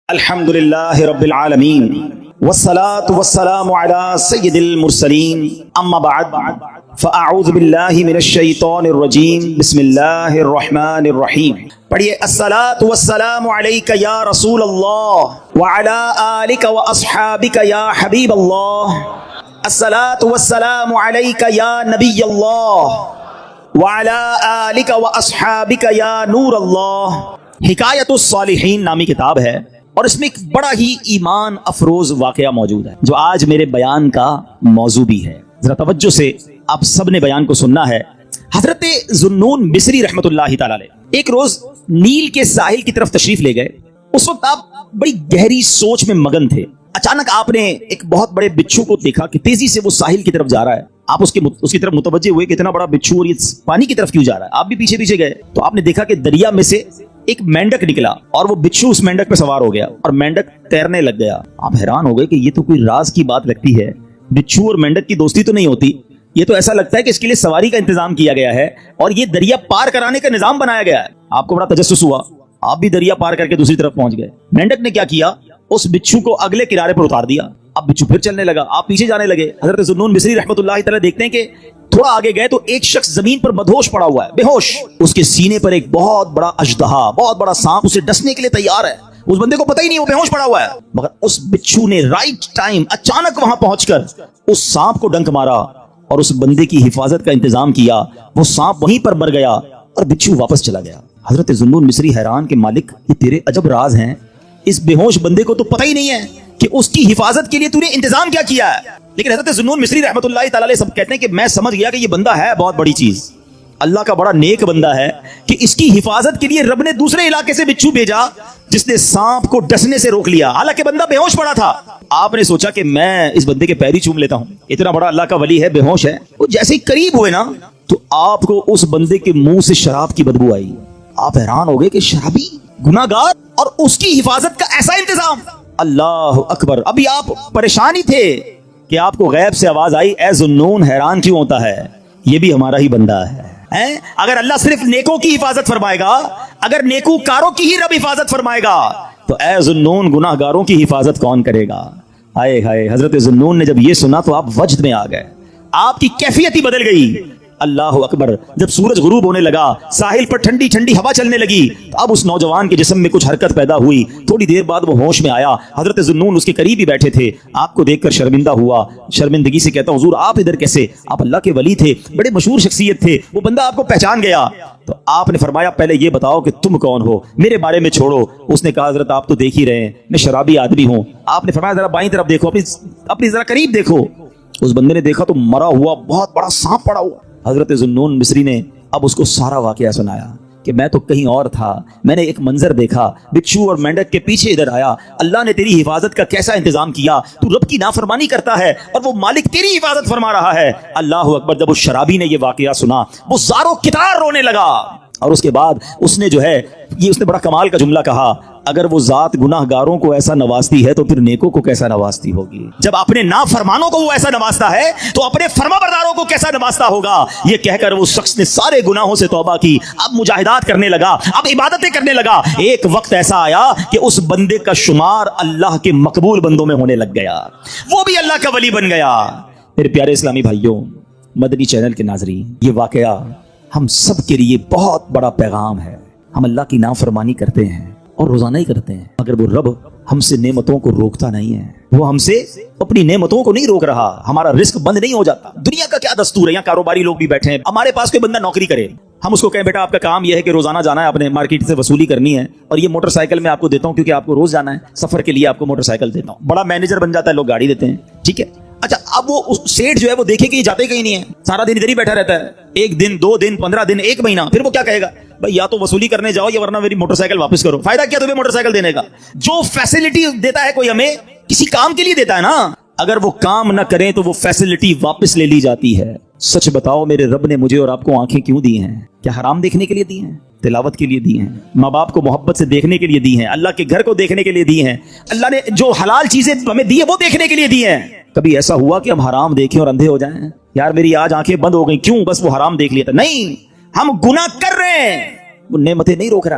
الحمدللہ رب العالمین والصلاة والسلام علی سید المرسلین اما بعد فاعوذ باللہ من الشیطان الرجیم بسم اللہ الرحمن الرحیم پڑھئے الصلاة والسلام علیک یا رسول اللہ وعلی آلک واصحابک یا حبیب اللہ الصلاة والسلام علیک یا نبی اللہ وعلی آلک واصحابک یا نور اللہ۔ حکایت الصالحین نامی کتاب ہے اور اس میں ایک بڑا ہی ایمان افروز واقعہ موجود ہے جو آج میرے بیان کا موضوع بھی ہے۔ ذرا توجہ سے آپ سب نے بیان کو سننا ہے۔ حضرت ذوالنون مصری رحمۃ اللہ تعالی علیہ ایک روز نیل کے ساحل کی طرف تشریف لے گئے۔ اس وقت آپ بڑی گہری سوچ میں مگن تھے۔ اچانک آپ نے ایک بہت بڑے بچھو کو دیکھا کہ تیزی سے وہ ساحل کی طرف جا رہا ہے۔ آپ اس کی طرف متوجہ ہوئے کہ اتنا بڑا بچھو اور یہ پانی کی طرف کیوں جا رہا ہے۔ آپ بھی پیچھے پیچھے گئے تو آپ نے دیکھا کہ دریا میں سے ایک مینڈک نکلا اور وہ بچھو اس مینڈک پہ سوار ہو گیا اور مینڈک تیرنے لگ گیا۔ آپ حیران ہو گئے کہ یہ تو کوئی راز کی بات لگتی ہے، بچھو اور مینڈک کی دوستی تو نہیں ہوتی، یہ تو ایسا لگتا ہے کہ اس کے لیے سواری کا انتظام کیا گیا ہے اور یہ دریا پار کرانے کا نظام بنایا گیا ہے۔ آپ کو بڑا تجسس ہوا، آپ بھی دریا پار کر کے دوسری طرف پہنچ گئے۔ مینڈک نے کیا کیا، اس بچھو کو اگلے کنارے پر اتار دیا۔ اب بچھو پھر چلنے لگا، آپ پیچھے جانے لگے۔ حضرت ذوالنون مصری رحمۃ اللہ تعالی دیکھتے ہیں کہ تھوڑا آگے گئے تو ایک شخص زمین پر بدہوش پڑا ہوا ہے، بے ہوش۔ اس کے سینے پر ایک بہت بڑا اژدہا، بہت بڑا سانپ اسے ڈسنے کے لیے تیار ہے۔ اس بندے کو پتہ ہی نہیں وہ بے ہوش پڑا ہوا ہے، مگر اس بچھو نے رائٹ ٹائم اچانک وہاں پہنچ کر اس سانپ کو ڈنک مارا اور اس بندے کی حفاظت کا انتظام کیا۔ وہ سانپ وہیں پر مر گیا اور بچھو واپس چلا گیا۔ حضرت ذوالنون مصری حیران کہ مالک یہ تیرے عجب راز ہیں، اس بے ہوش بندے کو تو پتہ ہی نہیں ہے کہ اس کی حفاظت کے لیے تو نے انتظام کیا کیا ہے۔ لیکن حضرت ذوالنون مصری رحمۃ اللہ تعالی علیہ سب کہتے ہیں کہ میں سمجھ گیا کہ یہ بندہ ہے بہت بڑی چیز، اللہ کا بڑا نیک بندہ ہے کہ اس کی حفاظت کے لیے رب نے دوسرے علاقے سے بچھو بھیجا جس نے سانپ کو ڈسنے سے روک لیا، حالانکہ بندہ بے ہوش پڑا تھا۔ آپ نے سوچا کہ میں اس بندے کے پیری چوم لیتا ہوں، اتنا بڑا اللہ کا ولی ہے، بے ہوش ہے۔ وہ جیسے ہی قریب ہوئے نا تو آپ کو اس بندے کے منہ سے شراب کی بدبو آئی۔ آپ حیران ہو گئے کہ شرابی، گناہ گار، اور اس کی حفاظت کا ایسا انتظام۔ اللہ اکبر۔ ابھی آپ پریشان ہی تھے کہ آپ کو غیب سے آواز آئی، اے ذوالنون حیران کیوں ہوتا ہے، یہ بھی ہمارا ہی بندہ ہے۔ اگر اللہ صرف نیکوں کی حفاظت فرمائے گا، اگر نیکوکاروں کی ہی رب حفاظت فرمائے گا تو اے ذوالنون گناہ گاروں کی حفاظت کون کرے گا؟ ہائے ہائے۔ حضرت ذوالنون نے جب یہ سنا تو آپ وجد میں آ گئے، آپ کی کیفیت ہی بدل گئی۔ اللہ اکبر۔ جب سورج غروب ہونے لگا، ساحل پر ٹھنڈی ٹھنڈی ہوا چلنے لگی تو اب اس نوجوان کے جسم میں کچھ حرکت پیدا ہوئی۔ تھوڑی دیر بعد وہ ہوش میں آیا۔ حضرت ذوالنون اس کے قریب ہی بیٹھے تھے۔ آپ کو دیکھ کر شرمندہ ہوا، شرمندگی سے کہتا حضور آپ ادھر کیسے؟ آپ اللہ کے ولی تھے، بڑے مشہور شخصیت تھے، وہ بندہ آپ کو پہچان گیا۔ تو آپ نے فرمایا پہلے یہ بتاؤ کہ تم کون ہو، میرے بارے میں چھوڑو۔ اس نے کہا حضرت آپ تو دیکھ ہی رہے ہیں میں شرابی آدمی ہوں۔ آپ نے فرمایا ذرا بائیں طرف دیکھو، اپنی ذرا قریب دیکھو۔ اس بندے نے دیکھا تو مرا ہوا بہت بڑا سانپ پڑا ہوا۔ حضرت ذوالنون مصری نے اب اس کو سارا واقعہ سنایا کہ میں تو کہیں اور تھا، میں نے ایک منظر دیکھا، بچھو اور مینڈک کے پیچھے ادھر آیا، اللہ نے تیری حفاظت کا کیسا انتظام کیا، تو رب کی نافرمانی کرتا ہے اور وہ مالک تیری حفاظت فرما رہا ہے۔ اللہ اکبر۔ جب اس شرابی نے یہ واقعہ سنا وہ زاروں کتار رونے لگا اور اس کے بعد اس نے اس نے بڑا کمال کا جملہ کہا، اگر وہ ذات گناہ گاروں کو ایسا نوازتی ہے تو پھر نیکوں کو کیسا نوازتی ہوگی؟ جب اپنے نافرمانوں کو وہ ایسا نوازتا ہے تو اپنے فرما برداروں کو کیسا نوازتا ہوگا؟ یہ کہہ کر وہ شخص نے سارے گناہوں سے توبہ کی، اب مجاہدات کرنے لگا، اب عبادتیں کرنے لگا۔ ایک وقت ایسا آیا کہ اس بندے کا شمار اللہ کے مقبول بندوں میں ہونے لگ گیا، وہ بھی اللہ کا ولی بن گیا۔ میرے پیارے اسلامی بھائیوں، مدنی چینل کے ناظرین، یہ واقعہ ہم سب کے لیے بہت بڑا پیغام ہے۔ ہم اللہ کی نافرمانی کرتے ہیں اور روزانہ ہی کرتے ہیں، مگر وہ رب ہم سے نعمتوں کو روکتا نہیں ہے، وہ ہم سے اپنی نعمتوں کو نہیں روک رہا، ہمارا رزق بند نہیں ہو جاتا۔ دنیا کا کیا دستور ہے، یہاں کاروباری لوگ بھی بیٹھے ہیں، ہمارے پاس کوئی بندہ نوکری کرے، ہم اس کو کہیں بیٹا آپ کا کام یہ ہے کہ روزانہ جانا ہے، اپنے مارکیٹ سے وصولی کرنی ہے، اور یہ موٹر سائیکل میں آپ کو دیتا ہوں کیونکہ آپ کو روز جانا ہے، سفر کے لیے آپ کو موٹر سائیکل دیتا ہوں۔ بڑا مینیجر بن جاتا ہے، لوگ گاڑی دیتے ہیں، ٹھیک ہے۔ اچھا اب وہ سیٹ جو ہے وہ دیکھے کہ یہ جاتے کہیں نہیں ہے، سارا دن ادھر ہی بیٹھا رہتا ہے، ایک دن، 2 دن، 15 دن، 1 مہینہ، پھر وہ کیا کہے گا؟ بھائی یا تو وصولی کرنے جاؤ یا ورنہ میری موٹر سائیکل واپس کرو۔ فائدہ کیا تمہیں موٹر سائیکل دینے کا؟ جو فیسلٹی دیتا ہے کوئی ہمیں کسی کام کے لیے دیتا ہے نا، اگر وہ کام نہ کریں تو وہ فیسلٹی واپس لے لی جاتی ہے۔ سچ بتاؤ میرے رب نے مجھے اور آپ کو آنکھیں کیوں دی ہیں؟ کیا حرام دیکھنے کے لیے دی ہیں؟ تلاوت کے لیے دی ہیں، ماں باپ کو محبت سے دیکھنے کے لیے دی ہیں، اللہ کے گھر کو دیکھنے کے لیے دی ہیں، اللہ نے جو حلال چیزیں ہمیں دی ہیں وہ دیکھنے کے لیے دی ہیں۔ کبھی ایسا ہوا کہ ہم حرام دیکھیں اور اندھے ہو جائیں؟ یار میری آج آنکھیں بند ہو گئی، کیوں؟ بس وہ حرام دیکھ لیا تھا۔ نہیں، ہم گناہ کر رہے ہیں، وہ نعمتیں نہیں روک رہا۔